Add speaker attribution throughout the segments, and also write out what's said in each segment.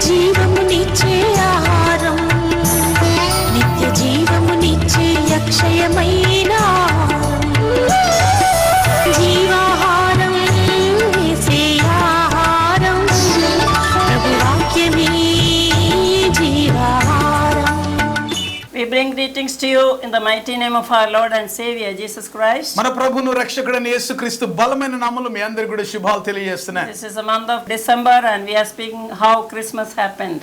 Speaker 1: జీవమునిచ్చే ఆహారం, నిత్య జీవమునిచ్చే అక్షయమైన జీవాహారం, ఆహారం, ప్రభు వాక్యమే జీవాహారం.
Speaker 2: We bring greetings to you in the mighty name of our Lord and Savior Jesus Christ.
Speaker 3: మన ప్రభువును రక్షకుడైన యేసుక్రీస్తు బలమైన నామములో మీ అందరికీ కూడా శుభాలు తెలియజేస్తున్నాను.
Speaker 2: This is the month of December and we are speaking how Christmas happened.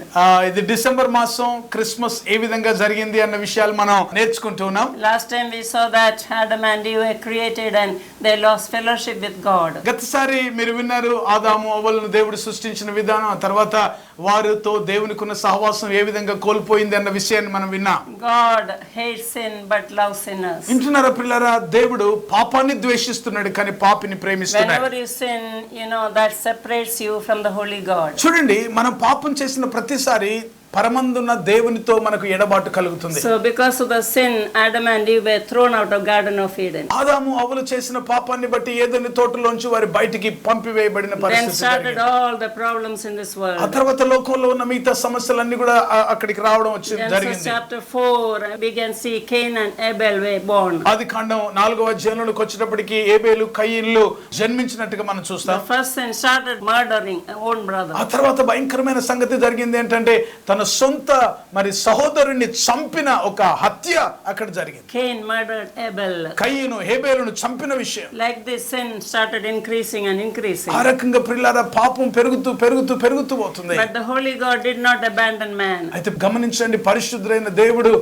Speaker 3: ఇది డిసెంబర్ మాసం క్రిస్మస్ ఏ విధంగా జరిగింది అన్న విషయాలు మనం నేర్చుకుంటున్నాం.
Speaker 2: Last time we saw that Adam and Eve were created and they lost fellowship with God.
Speaker 3: గతసారి మీరు విన్నారు ఆదాము అవ్వలను దేవుడు సృష్టించిన విధానం, ఆ తర్వాత వారితో దేవునికి ఉన్న సహవాసం ఏ విధంగా కోల్పోయింది అన్న విషయాన్ని మనం విన్నాం.
Speaker 2: God hates sin but loves sinners.
Speaker 3: ఇంటున్నారా పిల్లరా, దేవుడు పాపాన్ని ద్వేషిస్తున్నాడు కానీ పాపిని ప్రేమిస్తున్నాడు.
Speaker 2: Whenever you sin, that separates you from the holy God.
Speaker 3: చూడండి, మనం పాపం చేసిన ప్రతిసారి పరమందున్న దేవునితో మనకు ఎడబాటు కలుగుతుంది.
Speaker 2: So because of the sin, Adam and Eve were thrown out of Garden of Eden.
Speaker 3: ఆదాము అవ్వలు చేసిన పాపాన్ని బట్టి ఏదెని తోటలోంచి వారి బయటికి పంపివేయబడిన పరిస్థితి.
Speaker 2: Then started all the problems in this world.
Speaker 3: ఆ తర్వాత లోకంలో ఉన్న మిగతా సమస్యలన్నీ కూడా అక్కడికి రావడం జరిగింది.
Speaker 2: Genesis chapter 4 we can see Cain and Abel were born.
Speaker 3: ఆదికాండం 4వ అధ్యాయంలోకి వచ్చేటప్పటికి ఏబేలు కయీనులు జన్మించినట్టుగా మనం చూస్తాం.
Speaker 2: The first sin started murdering own brother.
Speaker 3: ఆ తర్వాత భయంకరమైన సంగతి జరిగింది ఏంటంటే తన సొంత సహోదరుని చంపిన ఒక హత్య అక్కడ జరిగింది.
Speaker 2: Cain murdered Abel.
Speaker 3: కయీను హేబేలును చంపిన విషయం.
Speaker 2: Like this sin started increasing and increasing.
Speaker 3: ఆ రకంగా ప్రియులారా పాపం పెరుగుతూ పెరుగుతూ పెరుగుతూ పోతుంది.
Speaker 2: But the holy God did not abandon man.
Speaker 3: అయితే గమనించండి, పరిశుద్ధుడైన దేవుడు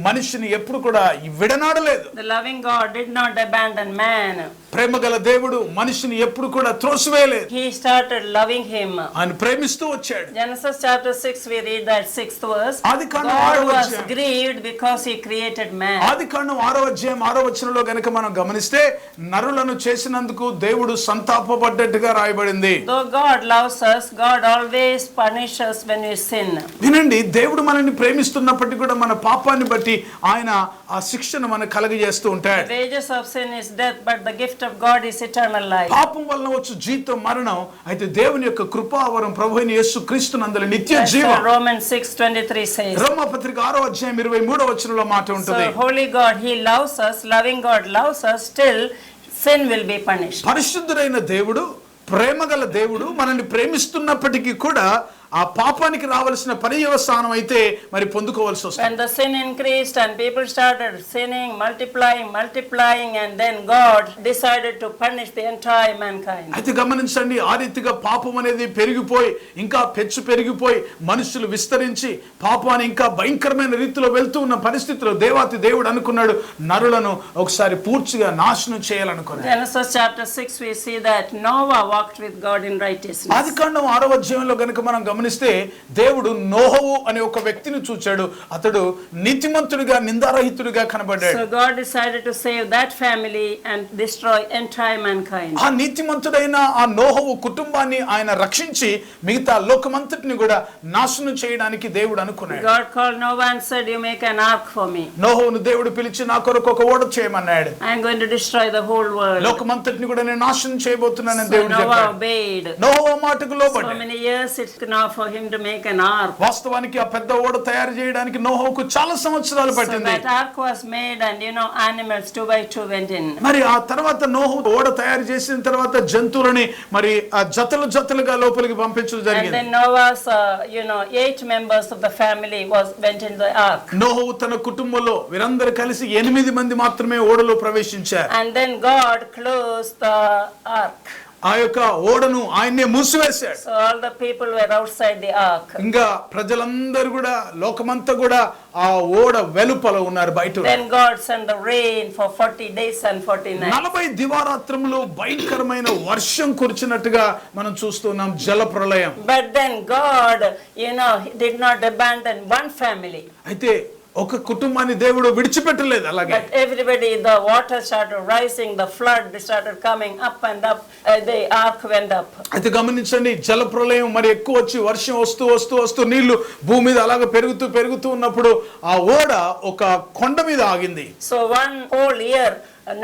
Speaker 3: మనిషిని ఎప్పుడు కూడా విడనాడలేదు.
Speaker 2: The loving God did not abandon man.
Speaker 3: ప్రేమగల దేవుడు మనిషిని ఎప్పుడు కూడా త్రోసివేయలేదు.
Speaker 2: He started loving him.
Speaker 3: ఆయన ప్రేమిస్తూ వచ్చాడు.
Speaker 2: Genesis chapter 6 we read that 6th verse.
Speaker 3: Adikandam
Speaker 2: God
Speaker 3: 6వ
Speaker 2: was
Speaker 3: అధ్యాయం.
Speaker 2: grieved because he created man.
Speaker 3: ఆదికాండం 6వ అధ్యాయం 6వ వచనంలో గనుక మనం గమనిస్తే నరులను చేసినందుకు దేవుడు సంతాపపడ్డట్టుగా రాయబడింది.
Speaker 2: Though God loves us, God always punishes when we sin.
Speaker 3: వినండి, దేవుడు మనల్ని ప్రేమిస్తున్నప్పటికీ కూడా మన పాపాన్ని బట్టి ఆయన ఆ శిక్షను మనకు కలుగజేస్తూ ఉంటాడు.
Speaker 2: The wages of sin is death, but the gift of God is eternal life.
Speaker 3: పాపం వలన వచ్చు జీతం మరణం, అయితే దేవుని యొక్క కృపావరం ప్రభువైన యేసుక్రీస్తునందు నిత్య జీవం.
Speaker 2: Romans 6:23 says.
Speaker 3: రోమాపత్రిక 6వ అధ్యాయం 23వ వచనంలో మాట ఉంటుంది.
Speaker 2: So holy God, he loves us, loving God loves us, still sin will be punished.
Speaker 3: పరిశుద్ధుడైన దేవుడు, ప్రేమగల దేవుడు మనల్ని ప్రేమిస్తున్నప్పటికీ కూడా ఆ పాపానికి రావాల్సిన పర్యవసానం అయితే పొందుకోవాల్సి వస్తుంది.
Speaker 2: When the sin increased and people started sinning, multiplying, and then God decided to punish the entire mankind.
Speaker 3: అయితే గమనించండి, ఆ రీతిగా పాపం అనేది పెరిగిపోయి ఇంకా పెరిగిపోయి మనుషులు విస్తరించి పాపాన్ని ఇంకా భయంకరమైన రీతిలో వెళ్తూ ఉన్న పరిస్థితిలో దేవాతి దేవుడు అనుకున్నాడు నరులను ఒకసారి పూర్తిగా నాశనం చేయాలనుకున్నాడు.
Speaker 2: Genesis chapter 6 we see that Noah walked with God in righteousness.
Speaker 3: ఆదికాండం 6వ అధ్యాయంలో గనుక మనం గమనిస్తే దేవుడు నోహవు అనే ఒక వ్యక్తిని చూచాడు. అతడు నీతిమంతుడిగా నిందారహితుడిగా కనబడ్డాడు.
Speaker 2: So God decided to save that family and destroy entire mankind.
Speaker 3: ఆ నీతిమంతుడైన ఆ నోహవు కుటుంబాన్ని ఆయన రక్షించి మిగతా లోకమంతటిని కూడా నాశనం చేయడానికి దేవుడు అనుకున్నాడు.
Speaker 2: God called Noah and said, you make an ark for me.
Speaker 3: నోహవును దేవుడు పిలిచి నా కొరకు ఒక ఓడ చేయమన్నాడు.
Speaker 2: I am going to destroy the whole world.
Speaker 3: లోకమంతటిని కూడా నేను నాశనం చేయబోతున్నానని దేవుడు
Speaker 2: Noah
Speaker 3: చెప్పాడు.
Speaker 2: obeyed.
Speaker 3: నోహవు మాటకు లోబడ్డాడు.
Speaker 2: So many years it now for him to make an ark.
Speaker 3: వాస్తవానికి ఆ పెద్ద ఓడ తయారు చేయడానికి నోహవుకు చాలా సంవత్సరాలు పట్టింది.
Speaker 2: So that ark was made and animals 2 by 2 went in.
Speaker 3: మరి ఆ తర్వాత నోహవు ఓడ తయారు చేసిన తర్వాత జంతువులని ఆ జతలుగా లోపలికి పంపించడం జరిగింది.
Speaker 2: And then Noah's 8 members of the family went in the ark.
Speaker 3: నోహవు తన కుటుంబంలో వీరందరూ కలిసి 8 మంది మాత్రమే ఓడలో ప్రవేశించారు.
Speaker 2: And then God closed the ark.
Speaker 3: ఆ యొక్క ఓడను ఆయన్నే మూసివేశాడు.
Speaker 2: So all the people were outside the ark.
Speaker 3: ఇంకా ప్రజలందరూ కూడా లోకమంతా కూడా ఆ ఓడ వెలుపల ఉన్నారు, బయట.
Speaker 2: Then God sent the rain for 40 days and 40 nights.
Speaker 3: 40 దివారాత్రములు భయంకరమైన వర్షం కురిచినట్టుగా మనం చూస్తున్నాం, జల ప్రళయం.
Speaker 2: But then God did not abandon one family.
Speaker 3: అయితే ఒక కుటుంబాన్ని దేవుడు విడిచిపెట్టలేదు. అలాగే
Speaker 2: But everybody, the water started rising, the flood started coming up and up, the ark went up.
Speaker 3: అయితే గమనించండి, జల ప్రళయం మరి ఎక్కువ వచ్చి వర్షం వస్తూ వస్తూ వస్తూ నీళ్లు భూమి మీద అలాగ పెరుగుతూ పెరుగుతూ ఉన్నప్పుడు ఆ ఓడ ఒక కొండ మీద ఆగింది.
Speaker 2: So one whole year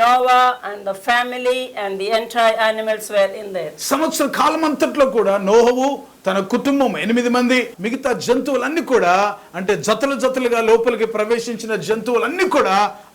Speaker 2: Noah and the family and the entire animals were in there.
Speaker 3: సంవత్సర కాలం అంతట్లో కూడా నోహవు తన కుటుంబం 8 మంది, మిగతా జంతువులన్నీ కూడా, అంటే జతలు జతలుగా లోపలికి ప్రవేశించిన జంతువులన్నీ కూడా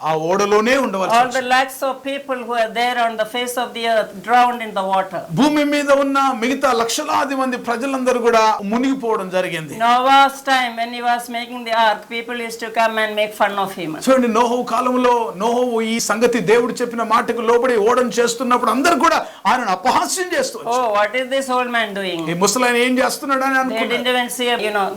Speaker 3: ఆ ఓడలోనే ఉండవలసి
Speaker 2: All the lakhs of people who are there on the face of the earth drowned in the water.
Speaker 3: భూమి మీద ఉన్న మిగతా లక్షలాది మంది ప్రజలందరూ కూడా మునిగిపోవడం జరిగింది.
Speaker 2: Noah's time, when he was making the ark, people used to come and make fun of him.
Speaker 3: చూడండి, నోహవు కాలంలో నోహవు ఈ సంగతి దేవుడు చెప్పిన మాటకు లోబడి ఓడను చేస్తున్నప్పుడు అందరూ కూడా ఆయనను అపహాస్యం చేస్తూ
Speaker 2: Oh, what is this old man doing?
Speaker 3: ఈ ముసలాయన ఏం చేస్తున్నాడు అని
Speaker 2: They
Speaker 3: అనుకున్నారు.
Speaker 2: didn't even see,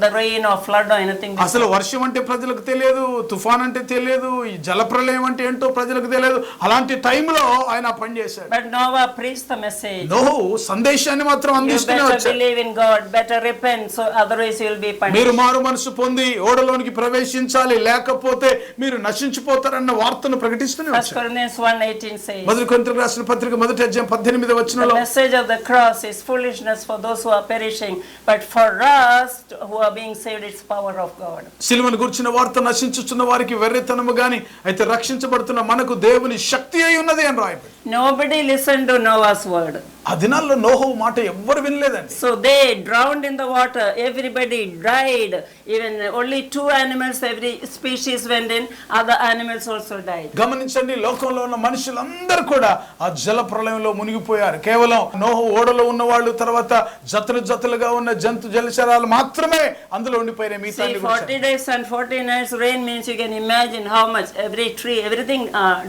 Speaker 2: the rain or flood or anything.
Speaker 3: అసలు వర్షం అంటే ప్రజలకు తెలియదు, తుఫాన్ అంటే తెలియదు, ఈ జలప్రలయం అంటే ఏంటో ప్రజలకు తెలియదు. అలాంటి టైంలో ఆయన పని చేశాడు.
Speaker 2: But Noah preached the message.
Speaker 3: నోహు సందేశాన్ని మాత్రం
Speaker 2: You
Speaker 3: అందిస్తూనే
Speaker 2: better
Speaker 3: వచ్చాడు.
Speaker 2: believe in God, better repent, so otherwise you will be punished.
Speaker 3: మీరు మారు మనసు పొంది ఓడలోనికి ప్రవేశించాలి, లేకపోతే మీరు నశించిపోతారన్న వార్తను ప్రకటిస్తూనే
Speaker 2: 1
Speaker 3: వచ్చాడు.
Speaker 2: Corinthians 1:18 says,
Speaker 3: మొదటి కొరింథీయులకు రాసిన పత్రిక 1:18
Speaker 2: the
Speaker 3: వచనంలో,
Speaker 2: message of the cross is foolishness for those who are perishing, but for us who are being saved, it's power of God.
Speaker 3: సిలువను గురించిన వార్త నశించుచున్న వారికి వెర్రితనము గాని, అయితే రక్షించబడుతున్న మనకు దేవుని శక్తి అయి ఉన్నది అని రాయబడింది.
Speaker 2: Nobody listened to Noah's word.
Speaker 3: ఆ దినాల్లో నోహు మాట ఎవ్వరు వినలేదండి.
Speaker 2: So they drowned in the water. Everybody died. Even only 2 animals, every species went in. Other animals also died.
Speaker 3: గమనించండి, లోకంలో ఉన్న మనుషులందరూ కూడా ఆ జల ప్రళయంలో మునిగిపోయారు. కేవలం నోహు ఓడలో ఉన్న వాళ్ళు, తర్వాత జతలు జతలుగా ఉన్న జంతు జలచరాలు మాత్రమే అందులో ఉండిపోయిన మిగతా
Speaker 2: See, 40 days and 40 nights rain means you can imagine how much every tree, everything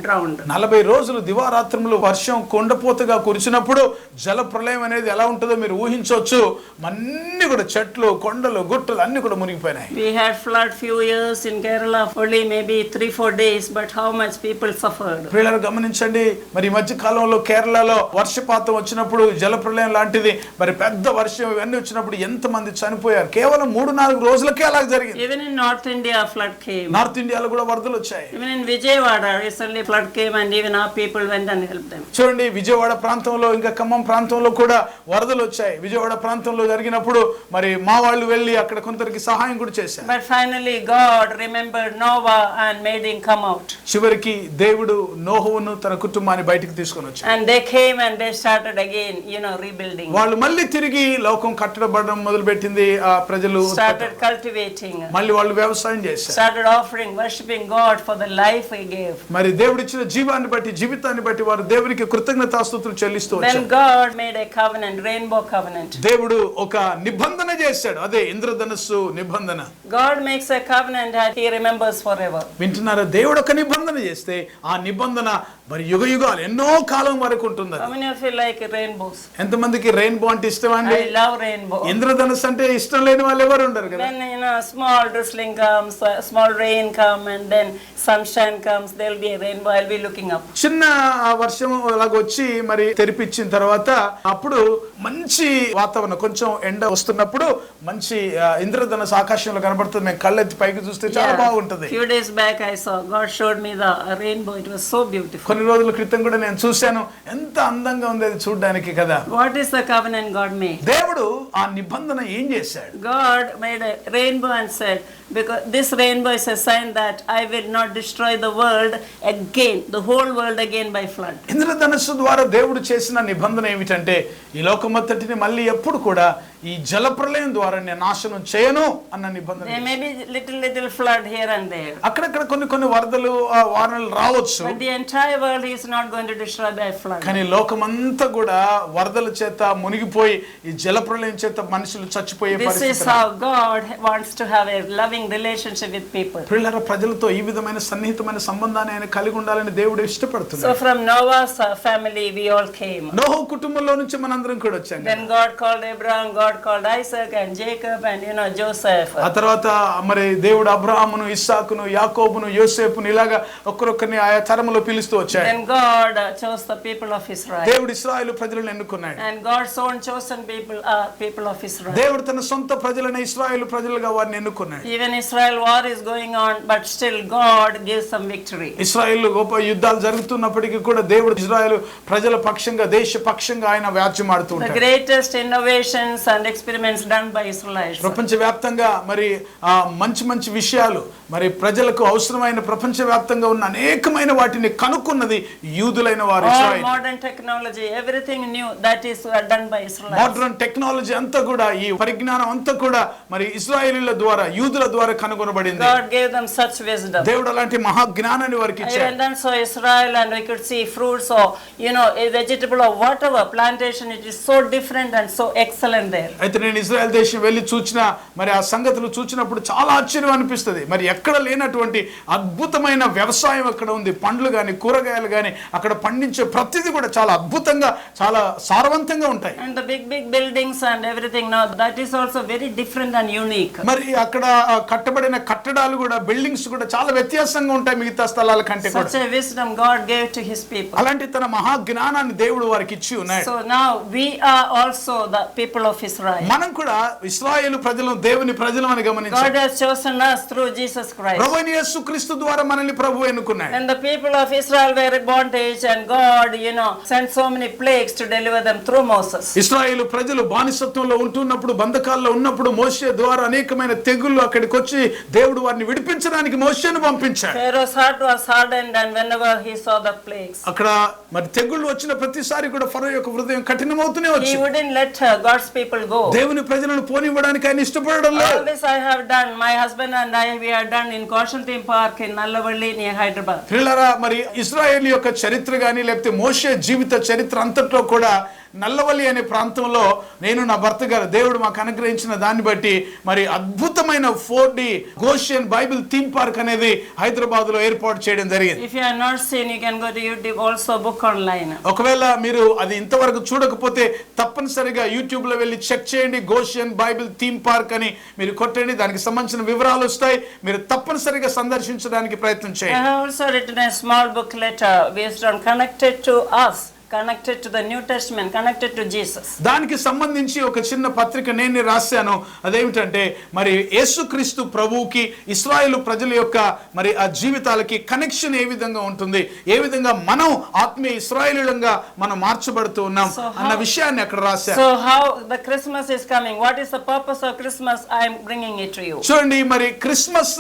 Speaker 2: drowned.
Speaker 3: 40 రోజులు దివారాత్రములు వర్షం కొండపోతగా కురిసినప్పుడు జల ప్రళయం అనేది ఎలా ఉంటుందో మీరు ఊహించవచ్చు. అన్ని కూడా చెట్లు, కొండలు, గుట్టలు అన్ని కూడా మునిగిపోయినాయి.
Speaker 2: We had flood few years in Kerala, only maybe 3-4 days, but how much people suffered.
Speaker 3: ప్రియులారా గమనించండి, మరి ఈ మధ్య కాలంలో కేరళలో వర్షపాతం వచ్చినప్పుడు జల ప్రళయం లాంటిది, మరి పెద్ద వర్షం ఇవన్నీ వచ్చినప్పుడు ఎంత మంది చనిపోయారు. కేవలం 3-4 రోజులకే అలా జరిగింది.
Speaker 2: Even in North India flood came.
Speaker 3: North ఇండియాలో కూడా వరదలు వచ్చాయి.
Speaker 2: Even in Vijayawada recently flood came and even our people went and helped them.
Speaker 3: చూడండి, విజయవాడ ప్రాంతంలో, ఇంకా ఖమ్మం ప్రాంతంలో కూడా వరదలు వచ్చాయి. విజయవాడ ప్రాంతంలో జరిగినప్పుడు మరి మా వాళ్ళు వెళ్ళి అక్కడ కొందరికి సహాయం కూడా చేశారు.
Speaker 2: But finally God remembered Noah and made him come out.
Speaker 3: చివరికి దేవుడు నోహును తన కుటుంబాన్ని బయటికి తీసుకొని వచ్చాడు.
Speaker 2: And they came and they started again, rebuilding.
Speaker 3: వాళ్ళు మళ్ళీ తిరిగి లోకం కట్టబడడం మొదలుపెట్టింది. ఆ ప్రజలు
Speaker 2: Started cultivating.
Speaker 3: మళ్ళీ వాళ్ళు వ్యవసాయం చేశారు.
Speaker 2: Started offering, worshiping God for the life he gave.
Speaker 3: మరి దేవుడిచ్చిన జీవాన్ని బట్టి, జీవితాన్ని బట్టి వారు దేవునికి కృతజ్ఞతాస్తుతులు చెల్లిస్తూ
Speaker 2: Then
Speaker 3: వచ్చారు.
Speaker 2: God made a covenant, rainbow covenant.
Speaker 3: దేవుడు ఒక నిబంధన చేశాడు, అదే ఇంద్రధనస్సు నిబంధన.
Speaker 2: God makes a covenant that he remembers forever.
Speaker 3: వింటున్నారా? దేవుడు ఒక నిబంధన చేస్తే ఆ నిబంధన మరి యుగ యుగాలు ఎన్నో కాలం వరకు ఉంటుంది.
Speaker 2: How many of you like rainbows?
Speaker 3: ఎంతమందికి రెయిన్బో అంటే ఇష్టం అండి?
Speaker 2: I love rainbow.
Speaker 3: ఇంద్రధనస్సు అంటే ఇష్టం లేని వాళ్ళు ఎవరు ఉండరు కదా.
Speaker 2: When small drizzling comes, small rain come, and then sunshine comes, there will be a rainbow. I'll be looking up.
Speaker 3: చిన్న వర్షం అలాగొచ్చి మరి తెరిపించిన తర్వాత అప్పుడు మంచి వాతావరణం, కొంచెం ఎండ వస్తున్నప్పుడు మంచి ఇంద్రధనస్సు ఆకాశంలో కనబడుతుంది. మేము కళ్ళెత్తి పైకి చూస్తే చాలా బాగుంటది.
Speaker 2: Few days back I saw, God showed me the rainbow. It was so beautiful.
Speaker 3: కొన్ని రోజుల క్రితం కూడా నేను చూశాను, ఎంత అందంగా ఉంది అది చూడడానికి కదా.
Speaker 2: What is the covenant God made?
Speaker 3: దేవుడు ఆ నిబంధన ఏం చేశాడు?
Speaker 2: God made a rainbow and said, because this rainbow is a sign that I will not destroy the world again, the whole world again by flood.
Speaker 3: ఇంద్రధనస్సు ద్వారా దేవుడు చేసిన నిబంధన ఏమిటంటే, ఈ లోకమంతటిని మళ్ళీ ఎప్పుడు కూడా ఈ జల ప్రళయం ద్వారా నేను నాశనం చేయను అన్న నిబంధన.
Speaker 2: There may be little flood here and there.
Speaker 3: అక్కడక్కడ కొన్ని వరదలు, వానలు రావచ్చు.
Speaker 2: But the entire world he is not going to destroy by flood.
Speaker 3: కానీ లోకమంతా కూడా వరదల చేత మునిగిపోయి ఈ జల ప్రళయం చేత మనుషులు చచ్చిపోయే
Speaker 2: This
Speaker 3: పరిస్థితి.
Speaker 2: is how God wants to have a loving relationship with people.
Speaker 3: ప్రియులారా, ప్రజలతో ఈ విధమైన సన్నిహితమైన సంబంధాన్ని ఆయన కలిగి ఉండాలని దేవుడు ఇష్టపడుతున్నాడు.
Speaker 2: So from Noah's family we all came.
Speaker 3: నోహు కుటుంబంలో నుంచి మనందరం కూడా వచ్చాం.
Speaker 2: Then God called Abraham, God God called Isaac and Jacob and Joseph.
Speaker 3: ఆ తర్వాత మరి దేవుడు అబ్రహామును, ఇస్సాకును, యాకోబును, యోసేపును ఇలాగా ఒక్కొక్కరిని ఆయా తరములో పిలుస్తూ వచ్చాడు.
Speaker 2: Then God chose the people of Israel.
Speaker 3: దేవుడు ఇశ్రాయేలు ప్రజలను ఎన్నుకున్నాడు.
Speaker 2: And God's own chosen people are people of Israel.
Speaker 3: దేవుడు తన సొంత ప్రజలైన ఇశ్రాయేలు ప్రజలుగా వారిని ఎన్నుకున్నాడు.
Speaker 2: Even Israel war is going on, but still God gives some victory.
Speaker 3: ఇశ్రాయేలు గొప్ప యుద్ధాలు జరుగుతున్నప్పటికీ కూడా దేవుడు ఇశ్రాయేలు ప్రజల పక్షంగా, దేశ పక్షంగా ఆయన వ్యాజ్యం ఆడుతూ
Speaker 2: The
Speaker 3: ఉంటాడు.
Speaker 2: greatest innovations and experiments done by Israelites.
Speaker 3: ప్రపంచవ్యాప్తంగా మరి మంచి మంచి విషయాలు మరి ప్రజలకు అవసరమైన ప్రపంచవ్యాప్తంగా ఉన్న అనేకమైన వాటిని కనుక్కున్నది యూదులైన వారు.
Speaker 2: All modern technology, everything new, that is done by Israelites.
Speaker 3: Modern technology అంతా కూడా, ఈ పరిజ్ఞానం అంతా కూడా మరి ఇశ్రాయేలీయుల ద్వారా, యూదుల ద్వారా కనుగొనబడింది.
Speaker 2: God gave them such wisdom.
Speaker 3: దేవుడు అలాంటి మహా జ్ఞానాన్ని వారికి ఇచ్చాడు.
Speaker 2: Even then so Israel, and we could see fruits or a vegetable or whatever plantation, it is so different and so excellent there.
Speaker 3: అయితే నేను ఇజ్రాయెల్ దేశం వెళ్ళి చూచిన మరి ఆ సంగతులు చూసినప్పుడు చాలా ఆశ్చర్యం అనిపిస్తుంది. మరి ఎక్కడ లేనటువంటి అద్భుతమైన వ్యవసాయం అక్కడ ఉంది. పండ్లు గాని, కూరగాయలు గాని అక్కడ పండించే ప్రతిదీ కూడా చాలా అద్భుతంగా, చాలా సారవంతంగా ఉంటాయి.
Speaker 2: And the big buildings and everything, now that is also very different and unique.
Speaker 3: మరి అక్కడ కట్టబడిన కట్టడాలు కూడా, బిల్డింగ్స్ కూడా చాలా వ్యత్యాసంగా ఉంటాయి మిగతా స్థలాల కంటే కూడా.
Speaker 2: Such a wisdom God gave to his people.
Speaker 3: అలాంటి తన మహా జ్ఞానాన్ని దేవుడు వారికి ఇచ్చి ఉన్నాడు.
Speaker 2: So now we are also the people of Israel.
Speaker 3: మనం కూడా ఇశ్రాయేలు ప్రజలు, దేవుని ప్రజలు అని గమనించాలి.
Speaker 2: God has chosen us through Jesus Christ.
Speaker 3: ప్రభువైన యేసుక్రీస్తు ద్వారా మనల్ని ప్రభువు ఎన్నుకున్నాడు.
Speaker 2: And the people of Israel were in bondage, and God, sent so many plagues to deliver them through Moses.
Speaker 3: ఇశ్రాయేలు ప్రజలు బానిసత్వంలో ఉంటున్నప్పుడు, బంధకాల్లో ఉన్నప్పుడు మోషే ద్వారా అనేకమైన తెగుళ్ళు అక్కడికి వచ్చి దేవుడు వారిని విడిపించడానికి మోషేను పంపించాడు.
Speaker 2: Pharaoh's heart was hardened, and whenever he saw the plagues,
Speaker 3: అక్కడ మరి తెగుళ్ళు వచ్చిన ప్రతిసారి కూడా ఫరో యొక్క హృదయం కఠినమవుతూనే
Speaker 2: he
Speaker 3: వచ్చింది.
Speaker 2: wouldn't let God's people go.
Speaker 3: దేవుని ప్రజలను పోనివ్వడానికి ఆయన ఇష్టపడడం లేదు.
Speaker 2: All this I have done, my husband and I, we have done in Caution Theme Park in Nallavalli near Hyderabad.
Speaker 3: పిల్లరా, మరి ఇశ్రాయేలు యొక్క చరిత్ర గాని, లేకపోతే మోషే జీవిత చరిత్ర అంతట్లో కూడా నల్లవల్లి అనే ప్రాంతంలో నేను, నా భర్త గారు, దేవుడు మాకు అనుగ్రహించిన దాన్ని బట్టి మరి అద్భుతమైన 4D Gaussian Bible theme park అనేది హైదరాబాద్ లో ఏర్పాటు చేయడం జరిగింది.
Speaker 2: If you have not seen, you can go to YouTube, also book online.
Speaker 3: ఒకవేళ మీరు అది ఇంతవరకు చూడకపోతే తప్పనిసరిగా యూట్యూబ్ లో వెళ్ళి చెక్ చేయండి. గోషియన్ బైబిల్ థీమ్ పార్క్ అని మీరు కొట్టండి, దానికి సంబంధించిన వివరాలు వస్తాయి. మీరు తప్పనిసరిగా సందర్శించడానికి ప్రయత్నం
Speaker 2: I
Speaker 3: చేయండి.
Speaker 2: have also written a small booklet based on connected to us, connected to the New Testament, connected to Jesus.
Speaker 3: దానికి సంబంధించి ఒక చిన్న పత్రిక నేను రాశాను. అదేమిటంటే మరి యేసుక్రీస్తు ప్రభువుకి ఇశ్రాయేలు ప్రజల యొక్క మరి ఆ జీవితాలకి కనెక్షన్ ఏ విధంగా ఉంటుంది, ఏ విధంగా మనం ఆత్మీయ ఇశ్రాయేలులంగా మనం మార్చబడుతూ ఉన్నాం అన్న విషయాన్ని అక్కడ రాశాను.
Speaker 2: So how the Christmas is coming, what is the purpose of Christmas, I am bringing it to you.
Speaker 3: చూడండి, మరి క్రిస్మస్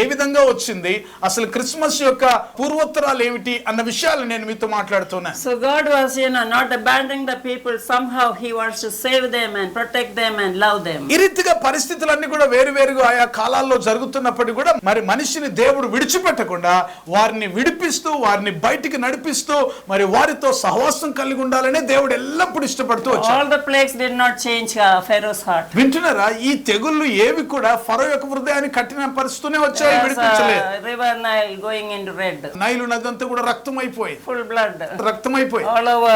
Speaker 3: ఏ విధంగా వచ్చింది, అసలు క్రిస్మస్ యొక్క పూర్వోత్తరాలు ఏమిటి అన్న విషయాలు నేను మీతో మాట్లాడుతున్నాను.
Speaker 2: So God was not abandoning the people, somehow he wants to save them and protect them and love them.
Speaker 3: ఈ రీతిగా పరిస్థితులన్నీ కూడా వేరువేరుగా ఆయా కాలాల్లో జరుగుతున్నప్పటికీ కూడా మరి మనిషిని దేవుడు విడిచిపెట్టకుండా వారిని విడిపిస్తూ, వారిని బయటికి నడిపిస్తూ, మరి వారితో సహవాసం కలిగి ఉండాలనే దేవుడు ఎల్లప్పుడూ ఇష్టపడుతూ వచ్చాడు.
Speaker 2: All the plagues did not change Pharaoh's heart.
Speaker 3: వింటున్నారా? ఈ తెగుళ్ళు ఏవి కూడా ఫరో యొక్క హృదయాన్ని కఠినపరుస్తూనే వచ్చాయి, విడిపించలేదు.
Speaker 2: River Nile going into red,
Speaker 3: Nile నదంతా కూడా రక్తమైపోయింది,
Speaker 2: full blood,
Speaker 3: రక్తమైపోయింది.
Speaker 2: all over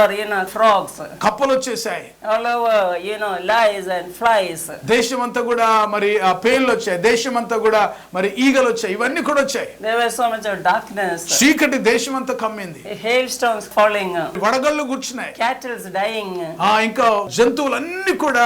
Speaker 2: frogs,
Speaker 3: కప్పలు వచ్చేసాయి,
Speaker 2: all over lice and flies.
Speaker 3: దేశం అంతా కూడా మరి ఆ పేర్లు వచ్చాయి, దేశం అంతా కూడా మరి ఈగలు వచ్చాయి, ఇవన్నీ కూడా వచ్చాయి.
Speaker 2: There was so much of darkness,
Speaker 3: చీకటి దేశం అంతా కమ్మింది,
Speaker 2: hailstones falling,
Speaker 3: వడగళ్ళు గుర్చున్నాయి,
Speaker 2: cattle's dying.
Speaker 3: ఇంకా జంతువులన్నీ కూడా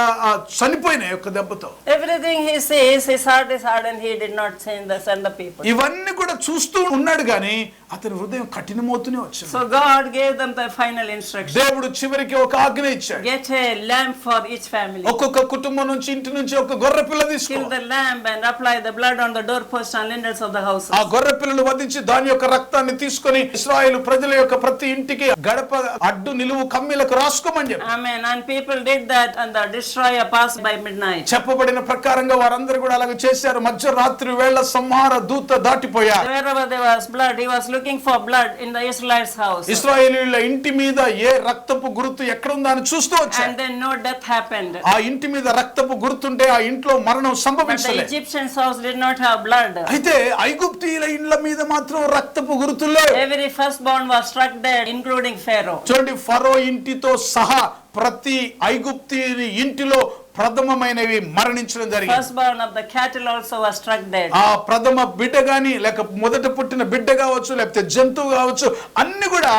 Speaker 3: చనిపోయినాయి ఒక్క దెబ్బతో.
Speaker 2: Everything he says, his heart is hardened, he did not send the people.
Speaker 3: ఇవన్నీ కూడా చూస్తూ ఉన్నాడు కానీ అతని హృదయం కఠినమవుతూనే వచ్చింది.
Speaker 2: So God gave them the final instruction.
Speaker 3: దేవుడు చివరికి ఒక ఆజ్ఞ ఇచ్చాడు.
Speaker 2: Get a lamb for each family.
Speaker 3: ఒక్కొక్క కుటుంబం నుంచి, ఇంటి నుంచి ఒక గొర్రె పిల్ల తీసుకో.
Speaker 2: Kill the lamb and apply the blood on the doorposts and lintels of the houses.
Speaker 3: ఆ గొర్రె పిల్లను వధించి దాని యొక్క రక్తాన్ని తీసుకొని ఇశ్రాయేలు ప్రజల యొక్క ప్రతి ఇంటికి గడప అడ్డు నిలువు కమ్మీలకు రాసుకోమని చెప్పాడు.
Speaker 2: Amen. And people did that, and the destroyer passed by midnight.
Speaker 3: చెప్పబడిన ప్రకారంగా వారందరూ కూడా అలాగే చేశారు. మధ్యరాత్రి వేళ సంహార దూత దాటిపోయారు.
Speaker 2: Wherever there was blood, he was looking for blood in the Israelites' house.
Speaker 3: ఇశ్రాయేలీయుల ఇంటి మీద ఏ రక్తపు గుర్తు ఎక్కడ ఉందా అని చూస్తూ వచ్చారు.
Speaker 2: And then no death happened.
Speaker 3: ఆ ఇంటి మీద రక్తపు గుర్తుంటే ఆ ఇంట్లో మరణం
Speaker 2: But the
Speaker 3: సంభవించలేదు.
Speaker 2: Egyptians' house did not have blood.
Speaker 3: అయితే ఐగుప్తీయుల ఇండ్ల మీద మాత్రం రక్తపు గుర్తులు లేవు.
Speaker 2: Every firstborn was struck dead, including Pharaoh.
Speaker 3: చూడండి, ఫరో ఇంటితో సహా ప్రతి ఐగుప్తీయుని ఇంటిలో ప్రథమమైనవి మరణించడం జరిగింది.
Speaker 2: Firstborn of the cattle also was struck dead.
Speaker 3: ఆ ప్రథమ బిడ్డ గాని లేక మొదట పుట్టిన బిడ్డ కావచ్చు లేకపోతే జంతువు కావచ్చు అన్ని కూడా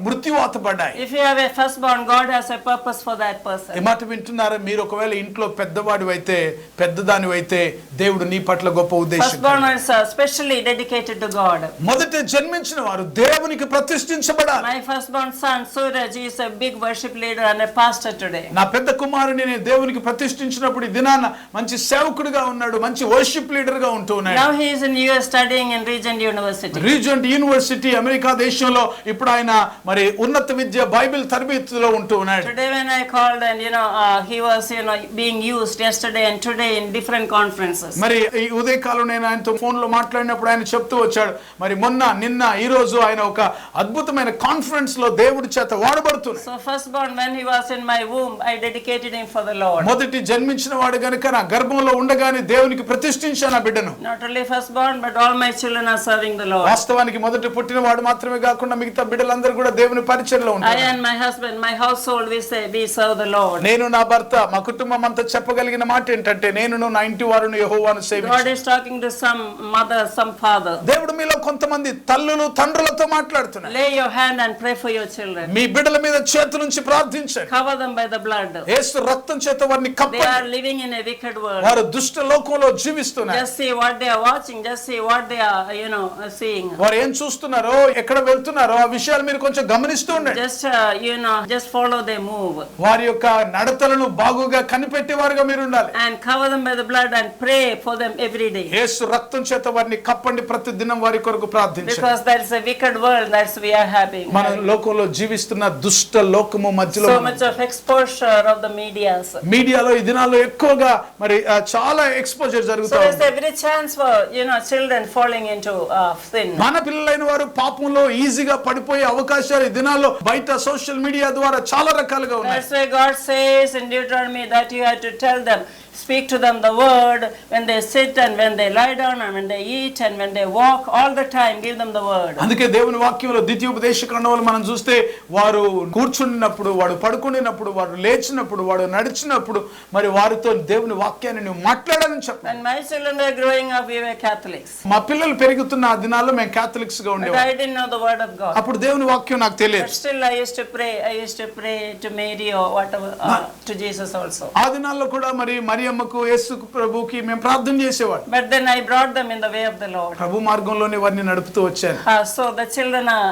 Speaker 3: మృత్యువాత పడ్డాయి.
Speaker 2: If you have a firstborn, God has a purpose for that person.
Speaker 3: ఈ మాట వింటున్నారా? మీరు ఒకవేళ ఇంట్లో పెద్దవాడు అయితే పెద్దదాని అయితే దేవుడు నీ పట్ల గొప్ప ఉద్దేశం.
Speaker 2: Firstborn is specially dedicated to God.
Speaker 3: మొదట జన్మించిన వారు దేవునికి ప్రతిష్ఠించబడాలి.
Speaker 2: My firstborn son Suraj is a big worship leader and a pastor today.
Speaker 3: నా పెద్ద కుమారుని నేను దేవునికి ప్రతిష్ఠించినప్పుడు ఈ దినాన మంచి సేవకుడిగా ఉన్నాడు, మంచి వర్షిప్ లీడర్ గా ఉంటూ ఉన్నాడు.
Speaker 2: Now he is in US studying in Regent University.
Speaker 3: Regent university America దేశంలో ఇప్పుడు ఆయన మరి ఉన్నత విద్య బైబిల్ తరబేతిలో ఉంటూ ఉన్నాడు.
Speaker 2: Today when I called and he was being used yesterday and today in different conferences.
Speaker 3: మరి ఈ ఉదయకాలం నేను ఆయనతో ఫోన్ లో మాట్లాడినప్పుడు ఆయన చెప్తూ వచ్చాడు మరి మొన్న నిన్న ఈ రోజు ఆయన ఒక అద్భుతమైన కాన్ఫరెన్స్ లో దేవుడి చేత వాడబడుతున్నాడు.
Speaker 2: So firstborn when he was in my womb I dedicated him for the Lord.
Speaker 3: మొదటి జన్మించిన వాడు గనుక నా గర్భంలో ఉండగానే దేవునికి ప్రతిష్ఠించాను ఆ బిడ్డను.
Speaker 2: Not only firstborn but all my children are serving the Lord.
Speaker 3: వాస్తవానికి మొదటి పుట్టిన వాడు మాత్రమే కాకుండా మిగతా బిడ్డలందరూ కూడా దేవుని పరిచర్యలో ఉంటారు.
Speaker 2: I and my husband, my household, we say we serve the Lord.
Speaker 3: నేను నా భర్త మా కుటుంబం అంతా చెప్పగలిగిన మాట ఏంటంటే నేను నా ఇంటి వారును యెహోవాను సేవించు.
Speaker 2: God is talking to some mother, some father.
Speaker 3: దేవుడు మీలో కొంతమంది తల్లులు తండ్రులతో మాట్లాడుతున్నారు.
Speaker 2: Lay your hand and pray for your children.
Speaker 3: మీ బిడ్డల మీద చేతులుంచి ప్రార్థించండి.
Speaker 2: Cover them by the blood.
Speaker 3: యేసు రక్తం చేత వారిని
Speaker 2: They
Speaker 3: కప్పండి.
Speaker 2: are living in a wicked world.
Speaker 3: వారు దుష్ట లోకంలో జీవిస్తున్నారు.
Speaker 2: Just see what they are watching. Just see what they are, seeing.
Speaker 3: వారు ఏం చూస్తున్నారో ఎక్కడ వెళ్తున్నారో ఆ విషయాలు మీరు కొంచెం గమనిస్తూ ఉండండి.
Speaker 2: Just follow their move.
Speaker 3: వారి యొక్క నడతలను బాగుగా కనిపెట్టేవారుగా మీరు ఉండాలి.
Speaker 2: And cover them by the blood and pray for them every day.
Speaker 3: యేసు రక్తం చేత వారిని కప్పండి, ప్రతి దినం వారి కొరకు ప్రార్థించండి.
Speaker 2: Because there is a wicked world that we are having.
Speaker 3: మన లోకంలో జీవిస్తున్న దుష్ట లోకము మధ్యలో
Speaker 2: So much of exposure of the medias.
Speaker 3: మీడియాలో ఈ దినాల్లో ఎక్కువగా మరి చాలా ఎక్స్పోజర్
Speaker 2: So
Speaker 3: జరుగుతా
Speaker 2: there's
Speaker 3: ఉంది.
Speaker 2: every chance for children falling into sin.
Speaker 3: మన పిల్లలైన వారు పాపంలో ఈజీగా పడిపోయే అవకాశాలు ఈ దినాల్లో బయట సోషల్ మీడియా ద్వారా చాలా రకాలుగా ఉన్నాయి.
Speaker 2: That's why God says in Deuteronomy that you have to tell them, speak to them the word when they sit and when they lie down and when they eat and when they walk, all the time give them the word.
Speaker 3: అందుకే దేవుని వాక్యంలో ద్వితీయోపదేశ కాండంలో మనం చూస్తే వారు కూర్చున్నప్పుడు, వాడు పడుకున్నప్పుడు, వాడు లేచినప్పుడు, వాడు నడిచినప్పుడు మరి వారితో దేవుని వాక్యాన్ని నువ్వు మాట్లాడాలని చెప్పాను.
Speaker 2: When my children were growing up, we were Catholics.
Speaker 3: మా పిల్లలు పెరుగుతున్న ఆ దినాల్లో మేము క్యాథలిక్స్ గా
Speaker 2: But
Speaker 3: ఉండేవాళ్ళం.
Speaker 2: I didn't know the word of God.
Speaker 3: అప్పుడు దేవుని వాక్యం నాకు
Speaker 2: But
Speaker 3: తెలియదు.
Speaker 2: still I used to pray. I used to pray to Mary or whatever, to Jesus also.
Speaker 3: ఆ దినాల్లో కూడా మరి మరియమ్మకు యేసు ప్రభుకి మేము ప్రార్థన చేసేవాడు.
Speaker 2: But then I brought them in the way of the Lord.
Speaker 3: ప్రభు మార్గంలోనే వారిని నడుపుతూ వచ్చాను.
Speaker 2: So the children are,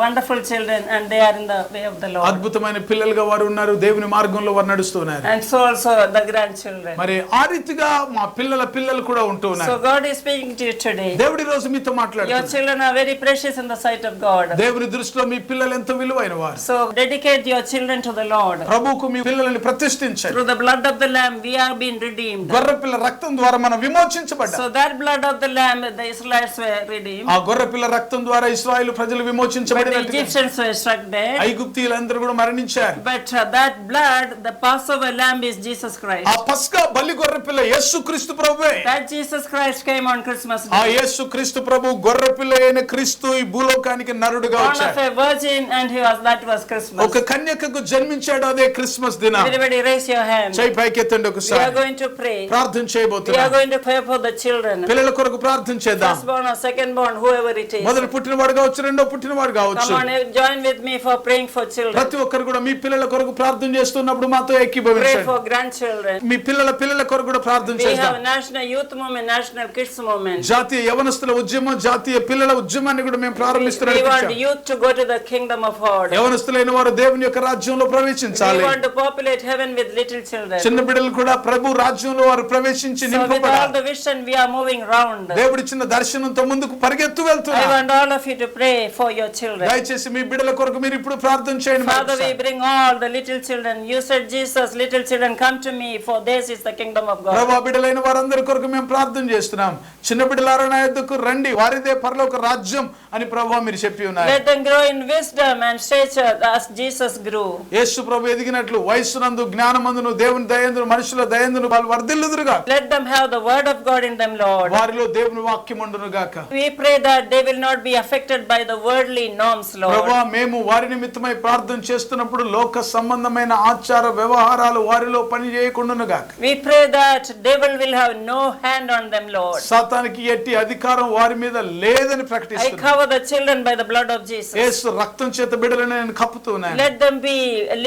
Speaker 2: wonderful children and they are in the way of the Lord.
Speaker 3: అద్భుతమైన పిల్లలుగా వారు ఉన్నారు, దేవుని మార్గంలో వారు నడుస్తున్నారు.
Speaker 2: And so also the grandchildren.
Speaker 3: మరి ఆ రీతిగా మా పిల్లలు కూడా ఉంటూ
Speaker 2: So
Speaker 3: ఉన్నారు.
Speaker 2: God is speaking to you today.
Speaker 3: దేవుడి రోజు మీతో
Speaker 2: Your
Speaker 3: మాట్లాడుతున్నారు.
Speaker 2: children are very precious in the sight of God.
Speaker 3: దేవుని దృష్టిలో మీ పిల్లలు ఎంతో విలువైన వారు.
Speaker 2: So dedicate your children to the Lord.
Speaker 3: ప్రభువుకు మీ పిల్లల్ని ప్రతిష్ఠించండి.
Speaker 2: Through the blood of the Lamb we are being redeemed.
Speaker 3: గొర్రె పిల్ల రక్తం ద్వారా మనం విమోచించబడ్డాం.
Speaker 2: So that blood of the Lamb the Israelites were redeemed.
Speaker 3: ఆ గొర్రె పిల్ల రక్తం ద్వారా ఇశ్రాయేలు ప్రజలు
Speaker 2: But the
Speaker 3: విమోచించబడినట్టు
Speaker 2: Egyptians were struck dead.
Speaker 3: ఐగుప్తీయులందరూ కూడా మరణించారు.
Speaker 2: But that blood, the Passover lamb is Jesus Christ.
Speaker 3: ఆ పస్కా బలి గొర్రె పిల్ల యేసుక్రీస్తు ప్రభువే.
Speaker 2: That Jesus Christ came on Christmas
Speaker 3: ఆ
Speaker 2: Day.
Speaker 3: యేసుక్రీస్తు ప్రభు గొర్రె పిల్ల అయిన క్రీస్తు ఈ భూలోకానికి నరుడుగా
Speaker 2: Born
Speaker 3: వచ్చాడు.
Speaker 2: of a virgin and that was Christmas.
Speaker 3: ఒక కన్యకకు జన్మించాడు, అదే క్రిస్మస్ దినం.
Speaker 2: Everybody raise your hand.
Speaker 3: చేయి పైకెత్తండి
Speaker 2: We
Speaker 3: ఒకసారి.
Speaker 2: are going to pray.
Speaker 3: ప్రార్థన
Speaker 2: We are
Speaker 3: చేయబోతున్నాం.
Speaker 2: going to pray for the children.
Speaker 3: పిల్లల కొరకు ప్రార్థన చేద్దాం.
Speaker 2: Firstborn or secondborn, whoever it is.
Speaker 3: మొదటి పుట్టినవాడు కావచ్చు, రెండో పుట్టినవాడు కావచ్చు.
Speaker 2: Come on, join with me for praying for children.
Speaker 3: ప్రతి ఒక్కరు కూడా మీ పిల్లల కొరకు ప్రార్థన చేస్తున్నప్పుడు మాతో
Speaker 2: Pray
Speaker 3: ఏకీభవించండి.
Speaker 2: for grandchildren.
Speaker 3: మీ పిల్లల కొరకు కూడా ప్రార్థన
Speaker 2: We
Speaker 3: చేద్దాం.
Speaker 2: have national youth movement, national kids movement.
Speaker 3: జాతీయ యవనస్తుల ఉద్యమం, జాతీయ పిల్లల ఉద్యమాన్ని కూడా మేము
Speaker 2: We
Speaker 3: ప్రారంభిస్తున్నాం.
Speaker 2: want youth to go to the kingdom of God.
Speaker 3: యవనస్తులైన వారు దేవుని యొక్క రాజ్యంలో
Speaker 2: We
Speaker 3: ప్రవేశించాలి.
Speaker 2: want to populate heaven with little children.
Speaker 3: చిన్న బిడ్డలు కూడా ప్రభు రాజ్యంలో వారు ప్రవేశించి
Speaker 2: So with all
Speaker 3: నింపబడాలి.
Speaker 2: the vision we are moving round.
Speaker 3: దేవుడిచ్చిన దర్శనంతో ముందుకు పరిగెత్తు
Speaker 2: I
Speaker 3: వెళ్తున్నారు.
Speaker 2: want all of you to pray for your children.
Speaker 3: దయచేసి మీ బిడ్డల కొరకు మీరు ఇప్పుడు ప్రార్థన చేయండి.
Speaker 2: Father, we bring all the little children. You said, Jesus, little children, come to me, for theirs is the kingdom of God.
Speaker 3: ప్రభు బిడ్డలైన వారందరి కొరకు మేము ప్రార్థన చేస్తున్నాం. చిన్న బిడ్డలారా నా యొద్దకు రండి, వారిదే పరలోక రాజ్యం అని ప్రభు మీరు చెప్పి ఉన్నారు.
Speaker 2: Let them grow in wisdom and stature as Jesus grew.
Speaker 3: యేసు ప్రభు ఎదిగినట్లు వయస్సునందు, జ్ఞానమందును, దేవుని దయందును, మనుషుల దయందును క్రీస్తును వాళ్ళు వర్ధిల్లుదురుగా.
Speaker 2: Let them have the word of God in them, Lord.
Speaker 3: వారిలో దేవుని వాక్యం ఉండును గాక.
Speaker 2: We pray that they will not be affected by the worldly norms, Lord.
Speaker 3: ప్రభువా, మేము వారి నిమిత్తమై ప్రార్థన చేస్తున్నప్పుడు లోక సంబంధమైన ఆచార వ్యవహారాలు వారిలో పని చేయకుండాను గాక.
Speaker 2: We pray that devil will have no hand on them, Lord.
Speaker 3: సాతానికి ఎట్టి అధికారం వారి మీద లేదని
Speaker 2: I
Speaker 3: ప్రకటిస్తున్నాను.
Speaker 2: cover the children by the blood of Jesus.
Speaker 3: యేసు రక్తం చేత బిడ్డలను నేను కప్పుతున్నాను.
Speaker 2: Let them be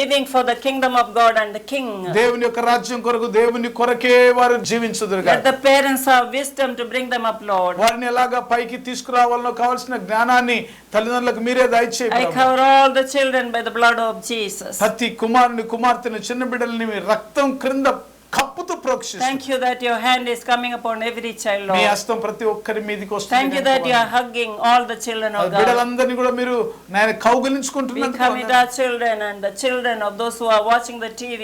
Speaker 2: living for the kingdom of God and the King.
Speaker 3: దేవుని యొక్క రాజ్యం కొరకు దేవుని కొరకే వారు జీవించుదురుగా.
Speaker 2: Let the parents have wisdom to bring them up, Lord.
Speaker 3: వారిని ఎలాగా పైకి తీసుకురావాలనో కావాల్సిన జ్ఞానాన్ని తల్లిదండ్రులకు మీరే దయచేయండి.
Speaker 2: I cover all the children by the blood of Jesus.
Speaker 3: ప్రతి కుమారుని కుమార్తెను చిన్న బిడ్డలని మీ రక్తం క్రింద కప్పుతూ ప్రోక్షిస్తూ
Speaker 2: Thank you that your hand is coming upon every child,
Speaker 3: me
Speaker 2: Lord.
Speaker 3: హస్తం ప్రతి ఒక్కరి మీదకి వస్తుంది.
Speaker 2: Thank you that you are hugging all the children of God.
Speaker 3: బిడ్డలందరినీ కూడా మీరు నేను
Speaker 2: We
Speaker 3: కౌగిలించుకుంటున్నందుకు
Speaker 2: commit our children and the children of those who are watching the TV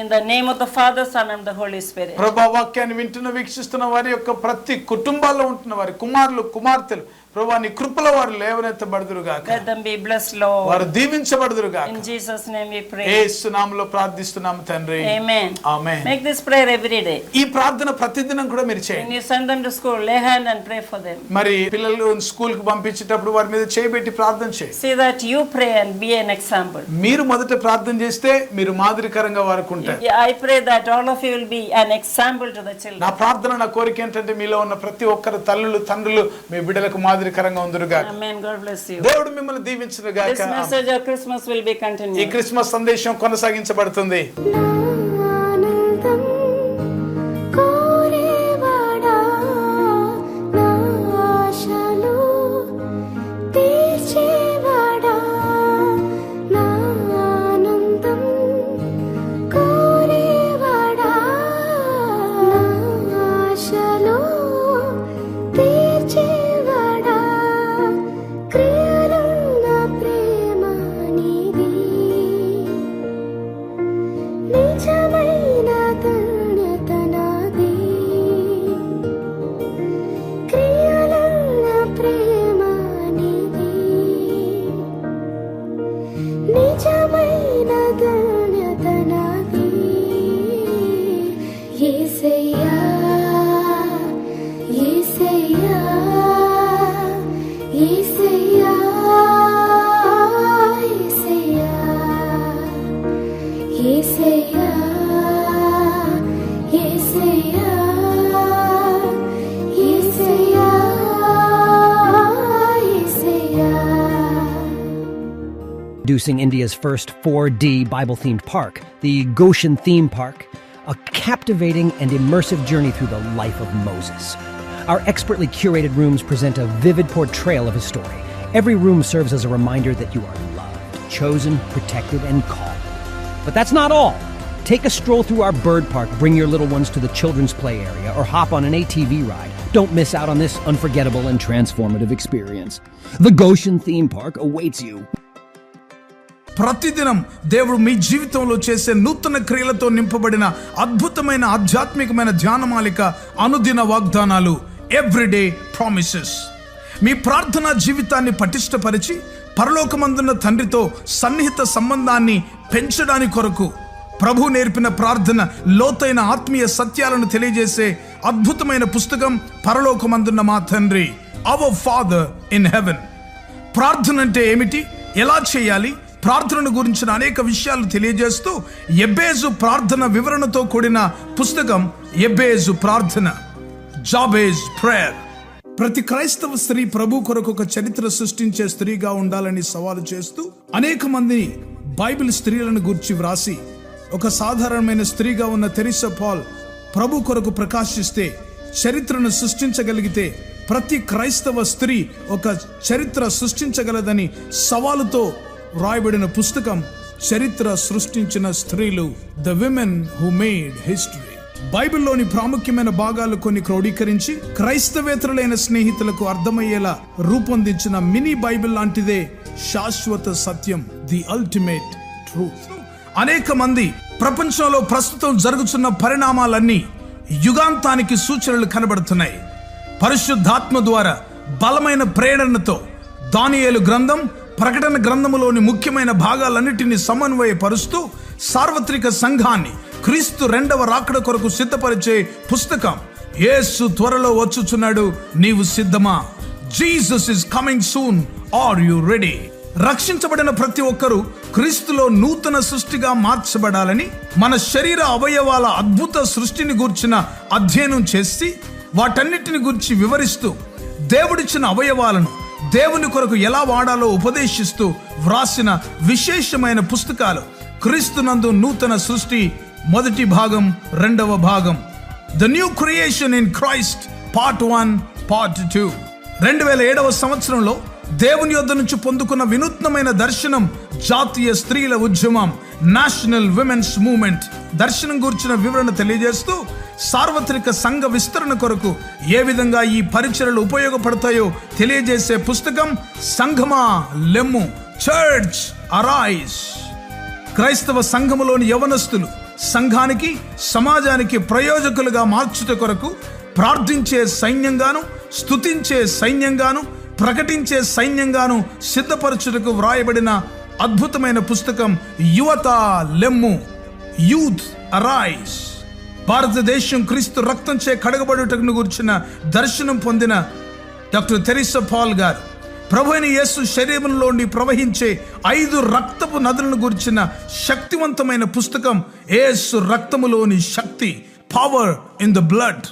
Speaker 2: in the name of the Father, Son and the Holy Spirit.
Speaker 3: ప్రభువా, వాక్యాన్ని వింటున్న వీక్షిస్తున్న వారి యొక్క ప్రతి కుటుంబాల్లో ఉంటున్న వారి కుమారులు కుమార్తెలు ప్రభువా నీ కృపలో వారు లేవనెత్తబడుదురుగాక.
Speaker 2: Let them be blessed, Lord.
Speaker 3: వారు దీవించబడుదురుగాక.
Speaker 2: In Jesus' name we pray.
Speaker 3: యేసు నామములో ప్రార్థిస్తున్నాము తండ్రి.
Speaker 2: Amen.
Speaker 3: Amen.
Speaker 2: Make this prayer every day.
Speaker 3: ఈ ప్రార్థన ప్రతిదినం కూడా మీరు
Speaker 2: When
Speaker 3: చేయండి.
Speaker 2: you send them to school, lay hand and pray for them.
Speaker 3: మరి పిల్లలు స్కూల్ కు పంపించేటప్పుడు వారి మీద చేయబెట్టి ప్రార్థన చేయండి.
Speaker 2: See that you pray and be an example.
Speaker 3: మీరు మొదట ప్రార్థన చేస్తే మీరు మాదిరికరంగా వారికి ఉంటారు.
Speaker 2: I pray that all of you will be an example to the children.
Speaker 3: నా ప్రార్థన నా కోరిక ఏంటంటే మీలో ఉన్న ప్రతి ఒక్కరు తల్లులు తండ్రులు మీ బిడ్డలకు మాదిరికరంగా ఉందురుగాక.
Speaker 2: Amen. God bless you.
Speaker 3: దేవుడు మిమ్మల్ని దీవించునుగాక.
Speaker 2: This message of Christmas will be
Speaker 3: ఈ
Speaker 2: continued.
Speaker 3: క్రిస్మస్ సందేశం కొనసాగించబడుతుంది.
Speaker 1: ఆనందం కోరేవాడా నా ఆశలు తీర్చేవాడా నా ఆనందం కోరేవాడా నా ఆశలు తీర్చేవాడా క్రియలున్న ప్రేమ నీది నిజమైన ధన్యత నాది క్రియలున్న ప్రేమ నీది నిజమైన ధన్యత నాది యేసయ్యా యేసయ్యా యేసయ్యా యేసయ్యా యేసయ్యా యేసయ్యా యేసయ్యా
Speaker 4: Introducing India's first 4D Bible-themed park, the Goshen Theme Park, a captivating and immersive journey through the life of Moses. Our expertly curated rooms present a vivid portrayal of his story. Every room serves as a reminder that you are loved, chosen, protected, and called. But that's not all. Take a stroll through our bird park, bring your little ones to the children's play area, or hop on an ATV ride. Don't miss out on this unforgettable and transformative experience. The Goshen Theme Park awaits you.
Speaker 3: ప్రతిదినం దేవుడు మీ జీవితంలో చేసే నూతన క్రియలతో నింపబడిన అద్భుతమైన ఆధ్యాత్మికమైన ధ్యానమాలిక అనుదిన వాగ్దానాలు ఎవ్రీడే ప్రామిసెస్. మీ ప్రార్థనా జీవితాన్ని పటిష్టపరిచి పరలోకమందున్న తండ్రితో సన్నిహిత సంబంధాన్ని పెంచడానికి కొరకు ప్రభు నేర్పిన ప్రార్థన లోతైన ఆత్మీయ సత్యాలను తెలియజేసే అద్భుతమైన పుస్తకం పరలోకమందున్న మా తండ్రి, అవర్ ఫాదర్ ఇన్ హెవెన్. ప్రార్థన అంటే ఏమిటి, ఎలా చేయాలి, ప్రార్థనను గురించిన అనేక విషయాలు తెలియజేస్తూ ఎబ్బేజు ప్రార్థన వివరణతో కూడిన పుస్తకం ఎబ్బేజు ప్రార్థన, జాబేజ్ ప్రేయర్. ప్రతి క్రైస్తవ స్త్రీ ప్రభు కొరకు ఒక చరిత్ర సృష్టించే స్త్రీగా ఉండాలని సవాలు చేస్తూ అనేక మంది బైబిల్ స్త్రీలను గురించి వ్రాసి ఒక సాధారణమైన స్త్రీగా ఉన్న తెరిసా పాల్ ప్రభు కొరకు ప్రకాశిస్తే చరిత్రను సృష్టించగలిగితే ప్రతి క్రైస్తవ స్త్రీ ఒక చరిత్ర సృష్టించగలదని సవాలుతో రాయబడిన పుస్తకం చరిత్ర సృష్టించిన స్త్రీలు, the women who made history. బైబిల్లోని ప్రాముఖ్యమైన భాగాలు కొన్ని క్రోడీకరించి క్రైస్తవేతరులైన స్నేహితులకు అర్థమయ్యేలా రూపొందించిన మినీ బైబిల్ లాంటిదే శాశ్వత సత్యం, ది అల్టిమేట్ ట్రూత్. అనేక మంది ప్రపంచంలో ప్రస్తుతం జరుగుతున్న పరిణామాలన్నీ యుగాంతానికి సూచనలు కనబడుతున్నాయి. పరిశుద్ధాత్మ ద్వారా బలమైన ప్రేరణతో దానియేలు గ్రంథం, ప్రకటన గ్రంథములోని ముఖ్యమైన భాగాలన్నిటినీ సమన్వయపరుస్తూ సార్వత్రిక సంఘాన్ని క్రీస్తు రెండవ రాకడ కొరకు సిద్ధపరిచే పుస్తకం. యేసు త్వరలో వచ్చుచున్నాడు, నీవు సిద్ధమా? Jesus is coming soon, are you ready? రక్షించబడిన ప్రతి ఒక్కరూ క్రీస్తులో నూతన సృష్టిగా మార్చబడాలని మన శరీర అవయవాల అద్భుత సృష్టిని గూర్చిన అధ్యయనం చేసి వాటన్నిటిని గురించి వివరిస్తూ దేవుడిచ్చిన అవయవాలను దేవుని కొరకు ఎలా వాడాలో ఉపదేశిస్తూ వ్రాసిన విశేషమైన పుస్తకాలు క్రీస్తునందు నూతన సృష్టి మొదటి భాగం, రెండవ భాగం, the new creation in Christ part 1, part 2. 2007వ సంవత్సరంలో దేవుని యొద్ద నుంచి పొందుకున్న వినూత్నమైన దర్శనం జాతీయ స్త్రీల ఉద్యమం, నేషనల్ విమెన్స్ మూవ్మెంట్ దర్శనం గురించిన వివరణ తెలియజేస్తూ సార్వత్రిక సంఘ విస్తరణ కొరకు ఏ విధంగా ఈ పరిచర్యలు ఉపయోగపడతాయో తెలియజేసే పుస్తకం సంఘమా లెమ్ము, చర్చ్ అరైజ్. క్రైస్తవ సంఘములోని యవనస్తులు సంఘానికి సమాజానికి ప్రయోజకులుగా మార్చుట కొరకు ప్రార్థించే సైన్యంగాను, స్తుతించే సైన్యంగాను, ప్రకటించే సైన్యంగాను సిద్ధపరచుటకు వ్రాయబడిన అద్భుతమైన పుస్తకం యువత లెమ్ము, యూత్ అరైజ్. భారతదేశం క్రీస్తు రక్తంచే కడగబడుటకు గురించిన దర్శనం పొందిన డాక్టర్ తెరిసా పాల్ గారు ప్రభువైన యేసు శరీరంలోని ప్రవహించే 5 రక్తపు నదులను గురించిన శక్తివంతమైన పుస్తకం యేసు రక్తములోని శక్తి, పవర్ ఇన్ ద బ్లడ్.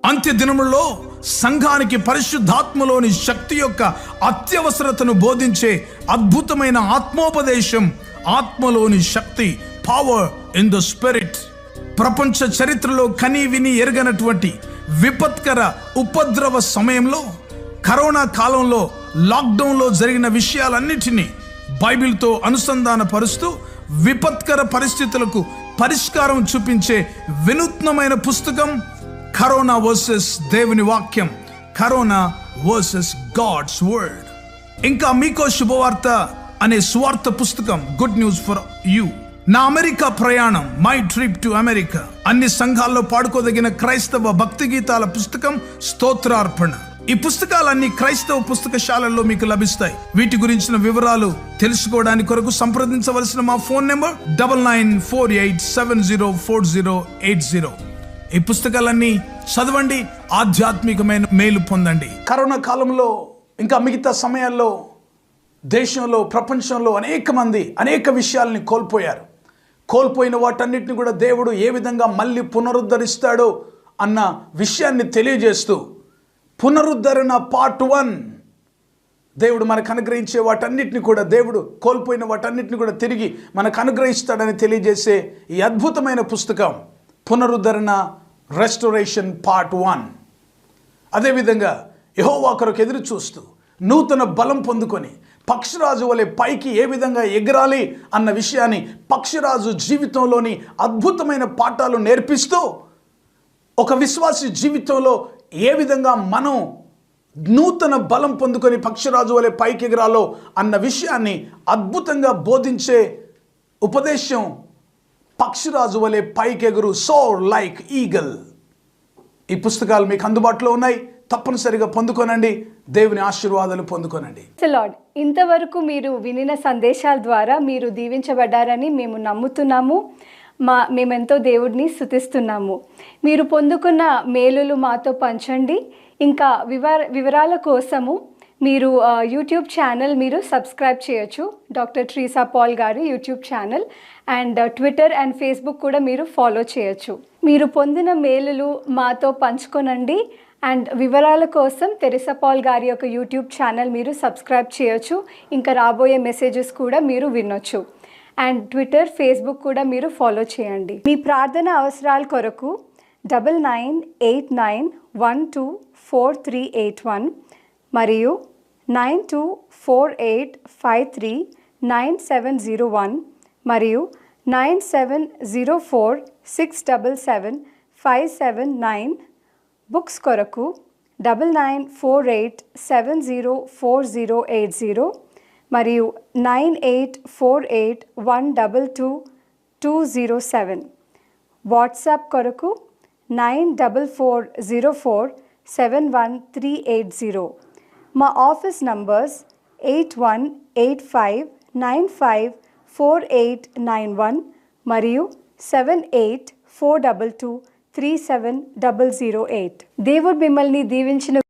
Speaker 3: అంత్య దినములలో సంఘానికి పరిశుద్ధాత్మలోని శక్తి యొక్క అత్యవసరతను బోధించే అద్భుతమైన ఆత్మోపదేశం, ఆత్మలోని శక్తి, పవర్ ఇన్ ద స్పిరిట్. ప్రపంచ చరిత్రలో కని విని ఎరగనటువంటి విపత్కర ఉపద్రవ సమయంలో, కరోనా కాలంలో, లాక్డౌన్లో జరిగిన విషయాలన్నిటినీ బైబిల్తో అనుసంధాన పరుస్తూ విపత్కర పరిస్థితులకు పరిష్కారం చూపించే వినూత్నమైన పుస్తకం కరోనా వర్సెస్ దేవుని వాక్యం, కరోనా వర్సెస్ గాడ్స్ వర్డ్. ఇంకా మీకో శుభవార్త అనే సువార్త పుస్తకం, గుడ్ న్యూస్ ఫర్ యూ. నా అమెరికా ప్రయాణం, మై ట్రిప్ టు అమెరికా. అన్ని సంఘాల్లో పాడుకోదగిన క్రైస్తవ భక్తి గీతాల పుస్తకం స్తోత్రార్పణ. ఈ పుస్తకాలన్నీ క్రైస్తవ పుస్తకశాలల్లో మీకు లభిస్తాయి. వీటి గురించిన వివరాలు తెలుసుకోవడానికి కొరకు సంప్రదించవలసిన మా ఫోన్ నెంబర్ 9948704080. ఈ పుస్తకాలన్నీ చదవండి, ఆధ్యాత్మికమైన మేలు పొందండి. కరోనా కాలంలో ఇంకా మిగతా సమయాల్లో దేశంలో, ప్రపంచంలో అనేక మంది అనేక విషయాల్ని కోల్పోయారు. కోల్పోయిన వాటన్నిటిని కూడా దేవుడు ఏ విధంగా మళ్ళీ పునరుద్ధరిస్తాడో అన్న విషయాన్ని తెలియజేస్తూ పునరుద్ధరణ పార్ట్ 1, దేవుడు మనకు అనుగ్రహించే వాటన్నిటిని కూడా, దేవుడు కోల్పోయిన వాటన్నిటిని కూడా తిరిగి మనకు అనుగ్రహిస్తాడని తెలియజేసే ఈ అద్భుతమైన పుస్తకం పునరుద్ధరణ, రెస్టోరేషన్ పార్ట్ 1. అదేవిధంగా యెహోవా కొరకు ఎదురు చూస్తూ నూతన బలం పొందుకొని పక్షిరాజు వలె పైకి ఏ విధంగా ఎగరాలి అన్న విషయాన్ని పక్షిరాజు జీవితంలోని అద్భుతమైన పాఠాలు నేర్పిస్తూ ఒక విశ్వాసి జీవితంలో ఏ విధంగా మనం నూతన బలం పొందుకొని పక్షిరాజు వలె పైకి ఎగరాలో అన్న విషయాన్ని అద్భుతంగా బోధించే ఉపదేశం పక్షిరాజు వలె పైకెగురు, సోర్ లైక్ ఈగల్. ఈ పుస్తకాలు మీకు అందుబాటులో ఉన్నాయి, తప్పనిసరిగా పొందుకోనండి. దేవుని ఆశీర్వాదాలు పొందుకోనండి.
Speaker 5: లార్డ్, ఇంతవరకు మీరు వినిన సందేశాల ద్వారా మీరు దీవించబడ్డారని మేము నమ్ముతున్నాము. మేమెంతో దేవుడిని స్తుతిస్తున్నాము. మీరు పొందుకున్న మేలులు మాతో పంచండి. ఇంకా వివరాల కోసము మీరు యూట్యూబ్ ఛానల్ మీరు సబ్స్క్రైబ్ చేయొచ్చు, డాక్టర్ తెరిసా పాల్ గారి YouTube channel. And Twitter and Facebook కూడా మీరు ఫాలో చేయొచ్చు. మీరు పొందిన మేలులు మాతో పంచుకొనండి. అండ్ వివరాల కోసం తెరిసా పాల్ గారి యొక్క యూట్యూబ్ ఛానల్ మీరు సబ్స్క్రైబ్ చేయొచ్చు. ఇంకా రాబోయే మెసేజెస్ కూడా మీరు వినొచ్చు. అండ్ ట్విట్టర్, ఫేస్బుక్ కూడా మీరు ఫాలో చేయండి. మీ ప్రార్థన అవసరాల కొరకు 9989124381 మరియు 9248539701 మరియు 9704677579. బుక్స్ కొరకు 9948704080 మరియు 9848122207. వాట్సాప్ కొరకు 9404071380. మా ఆఫీస్ నంబర్స్ 8185954891 మరియు 7842237008. దేవుడు మిమ్మల్ని దీవించిన